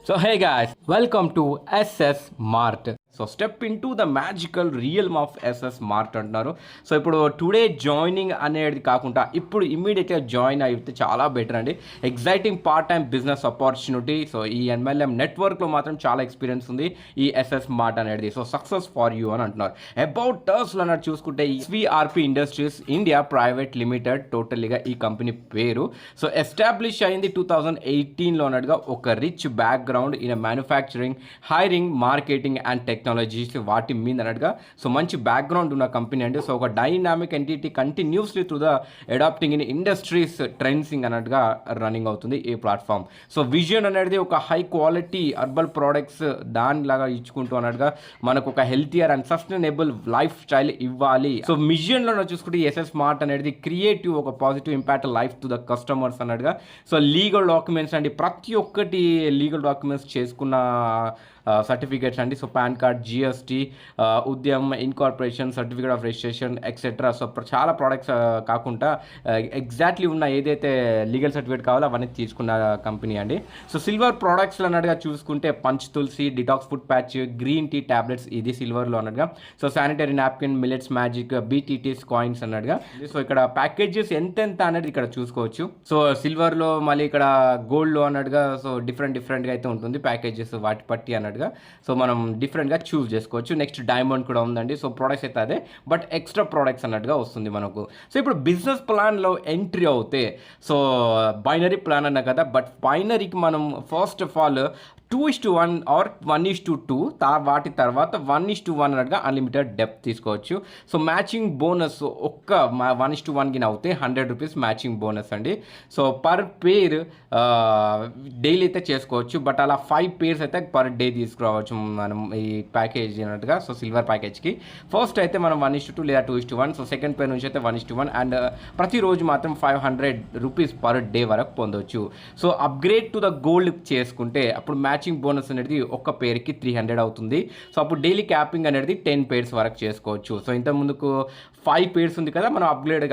So hey guys, welcome to SS Mart. So step in to the magical realm of SS mart అంటున్నారు. So ఇప్పుడు today joining అనేది కాకుండా ఇప్పుడు ఇమ్మీడియట్గా join అయితే చాలా బెటర్ అండి. Exciting part time business opportunity. So ఈ ఎంఎల్ఎం నెట్వర్క్లో మాత్రం చాలా ఎక్స్పీరియన్స్ ఉంది ఈ ఎస్ఎస్ మార్ట్ అనేది. సో సక్సెస్ ఫర్ యూ అని అంటున్నారు. అబౌట్ టర్స్లో అన్నట్టు చూసుకుంటే SVRP industries India private limited టోటల్గా ఈ కంపెనీ పేరు. సో ఎస్టాబ్లిష్ అయింది 2018లో అన్నట్టుగా. ఒక rich background in manufacturing, hiring, marketing and technologies వాటి మీద అన్నట్టుగా. సో మంచి బ్యాక్గ్రౌండ్ ఉన్న కంపెనీ అండి. సో ఒక dynamic entity continuously through the adapting in industries ట్రెండ్సింగ్ అన్నట్టుగా రన్నింగ్ అవుతుంది ఈ ప్లాట్ఫామ్. సో విజన్ అనేది ఒక హై క్వాలిటీ అర్బల్ ప్రోడక్ట్స్ దానిలాగా ఇచ్చుకుంటూ అన్నట్టుగా మనకు ఒక healthier and sustainable life style ఇవ్వాలి. సో మిషన్లో చూసుకుంటే ఎస్ఎస్ స్మార్ట్ అనేది క్రియేటివ్ ఒక positive impact life to the customers అన్నట్టుగా. సో లీగల్ డాక్యుమెంట్స్ అండి, ప్రతి ఒక్కటి లీగల్ డాక్యుమెంట్స్ చేసుకున్న సర్టిఫికేట్స్ అండి. So pan card, GST, Udyam incorporation, certificate of registration etcetera. So చాలా ప్రోడక్ట్స్ కాకుండా ఎగ్జాక్ట్లీ ఉన్న ఏదైతే లీగల్ సర్టిఫికేట్ కావాలో అవన్నీ తీసుకున్న కంపెనీ అండి. సో సిల్వర్ ప్రోడక్ట్స్లో అన్నట్టుగా చూసుకుంటే Panch Tulsi, detox food patch, green tea tablets ఇది సిల్వర్లో అన్నట్టుగా. So sanitary napkin, millets magic, బీటీటీస్ కాయిన్స్ అన్నట్టుగా. సో ఇక్కడ ప్యాకేజెస్ ఎంతెంత అనేది ఇక్కడ చూసుకోవచ్చు. సో సిల్వర్లో మళ్ళీ ఇక్కడ గోల్డ్లో అన్నట్టుగా. సో డిఫరెంట్గా అయితే ఉంటుంది ప్యాకేజెస్ వాటి పట్టి అన్నట్టుగా. సో మనం డిఫరెంట్గా చూస్ చేసుకోవచ్చు. నెక్స్ట్ డైమండ్ కూడా ఉందండి. సో ప్రోడక్ట్స్ అయితే అదే, బట్ ఎక్స్ట్రా ప్రోడక్ట్స్ అన్నట్టుగా వస్తుంది మనకు. సో ఇప్పుడు బిజినెస్ ప్లాన్లో ఎంట్రీ అవుతే, సో బైనరీ ప్లాన్ అన్నా కదా, బట్ బైనరీకి మనం ఫస్ట్ ఆఫ్ ఆల్ 2:1 ఆర్ 1:2 వాటి తర్వాత 1:1 అన్నట్టుగా అన్లిమిటెడ్ డెప్త్ తీసుకోవచ్చు. సో మ్యాచింగ్ బోనస్ ఒక్క 1:1కి అవుతే 100 రూపీస్ మ్యాచింగ్ బోనస్ అండి. సో పర్ పేర్ డైలీ అయితే చేసుకోవచ్చు, బట్ అలా 5 పేర్స్ అయితే పర్ డే తీసుకురావచ్చు మనం ఈ ప్యాకేజ్ అన్నట్టుగా. సో సిల్వర్ ప్యాకేజ్కి ఫస్ట్ అయితే మనం 1:2 లేదా 2:1. సో సెకండ్ పేర్ నుంచి అయితే 1:1 అండ్ ప్రతిరోజు మాత్రం 500 రూపీస్ పర్ డే వరకు పొందవచ్చు. So upgrade to the gold చేసుకుంటే అప్పుడు మ్యాచింగ్ బోనస్ అనేది ఒక్క పేరుకి 300 అవుతుంది. సో అప్పుడు డైలీ క్యాపింగ్ అనేది 10 పేర్స్ వరకు చేసుకోవచ్చు. సో ఇంత ముందుకు 5 పేర్స్ ఉంది కదా, మనం అప్గ్రేడ్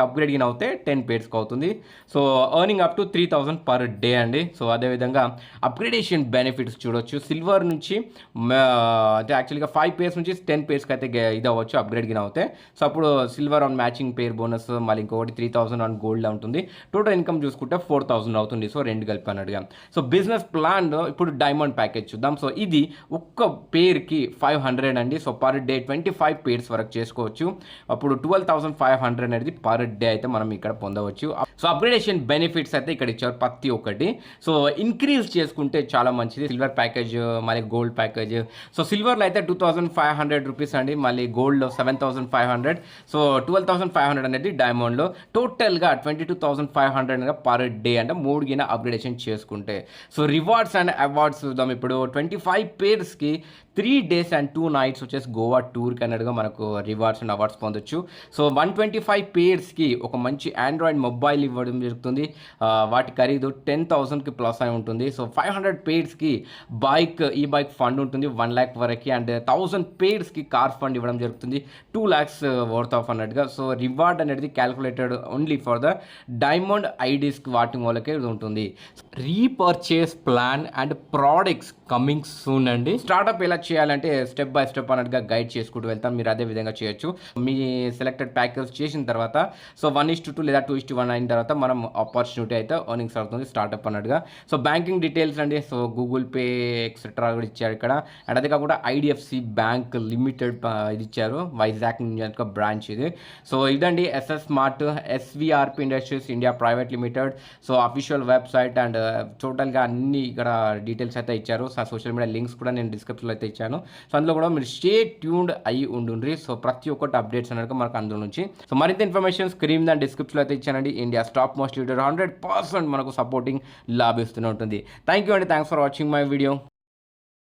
అవుతే 10 పేర్స్కి అవుతుంది. So earning up to 3000 per day అండి. సో అదేవిధంగా అప్గ్రేడేషన్ బెనిఫిట్స్ చూడవచ్చు. సిల్వర్ నుంచి అంటే యాక్చువల్గా 5 పేర్స్ నుంచి 10 పేర్స్కి అయితే ఇది అవ్వచ్చు అప్గ్రేడ్ అవుతే. సో అప్పుడు silver on matching pair bonus, మళ్ళీ ఇంకొకటి 3000 ఆన్ గోల్డ్ ఉంటుంది. టోటల్ ఇన్కమ్ చూసుకుంటే 4000 అవుతుంది. సో రెండు కలిపి అన్నట్టుగా. సో బిజినెస్ ప్లాన్ ఇప్పుడు డైమండ్ ప్యాకేజ్ చూద్దాం. సో ఇది ఒక్క పేర్కి 500 అండి. సో పర్ డే 25 పేర్స్ వరకు చేసుకోవచ్చు. అప్పుడు 12,500 అనేది పర్ డే అయితే మనం ఇక్కడ పొందవచ్చు. సో అప్గ్రేడేషన్ బెనిఫిట్స్ అయితే ఇక్కడ ఇచ్చారు ప్రతి ఒక్కటి. సో ఇంక్రీజ్ చేసుకుంటే చాలా మంచిది. సిల్వర్ ప్యాకేజ్, మళ్ళీ గోల్డ్ ప్యాకేజ్. సో సిల్వర్లో అయితే 2500 రూపీస్ అండి, మళ్ళీ గోల్డ్లో 7500. సో 12,500 అనేది డైమండ్లో. టోటల్గా 22,500 పర్ డే అంటే 3 గిన అప్గ్రేడేషన్ చేసుకుంటే. సో రివార్డ్స్ అండ్ అవార్డ్స్ చూద్దాం. ఇప్పుడు 25 పేర్స్కి 3 days and 2 nights వచ్చేసి గోవా టూర్కి అన్నట్టుగా మనకు రివార్డ్స్ అండ్ అవార్డ్స్ పొందొచ్చు. సో 125 పేర్స్కి ఒక మంచి ఆండ్రాయిడ్ మొబైల్ ఇవ్వడం జరుగుతుంది. వాటి ఖరీదు 10,000కి ప్లస్ అయి ఉంటుంది. సో 500 పేర్స్కి ఈ బైక్ ఫండ్ ఉంటుంది 1 lakh వరకు. అండ్ 1000 పేర్స్కి కార్ ఫండ్ ఇవ్వడం జరుగుతుంది 2 lakhs వర్త్ ఆఫ్ అన్నట్టుగా. సో రివార్డ్ అనేది calculated only for the diamond ఐడీస్కి వాటి మూలకే ఉంటుంది. Repurchase plan and products coming soon అండి. స్టార్ట్అప్ ఎలా చేయాలంటే స్టెప్ బై స్టెప్ అన్నట్టుగా గైడ్ చేసుకుంటూ వెళ్తాం. మీరు అదే విధంగా చేయొచ్చు. మీ సెలెక్టెడ్ ప్యాకేజ్ చేసిన తర్వాత సో 1:2 లేదా 2:1 అయిన తర్వాత మనం ఆపర్చునిటీ అయితే ఎర్నింగ్స్ అవుతుంది స్టార్ట్అప్ అన్నట్టుగా. సో బ్యాంకింగ్ డీటెయిల్స్ అండి. సో గూగుల్ పే ఎక్సెట్రా కూడా ఇచ్చారు ఇక్కడ. అండ్ అదే కాకుండా ఐడిఎఫ్సి బ్యాంక్ లిమిటెడ్ ఇది ఇచ్చారు, వైజాగ్ బ్రాంచ్ ఇది. సో ఇదండి SS smart SVRP industries India private limited. So official website and టోటల్గా అన్ని ఇక్కడ డీటెయిల్స్ అయితే ఇచ్చారు. సోషల్ మీడియా లింక్స్ కూడా నేను డిస్క్రిప్షన్లో అయితే ఇచ్చాను. సో అందులో కూడా మీరు స్టే ట్యూన్డ్ అయ్యి ఉండుండ్రి. సో ప్రతి ఒక్కటి అప్డేట్స్ అనేది మనకు అందులో నుంచి. సో మరింత ఇన్ఫర్మేషన్ స్క్రీన్ దాని డిస్క్రిప్షన్లో అయితే ఇచ్చానండి. ఇండియా టాప్ మోస్ట్ లీడర్ 100% మనకు సపోర్టింగ్ లాభిస్తూనే ఉంటుంది. థ్యాంక్ యూ అండి. Thanks for watching my video.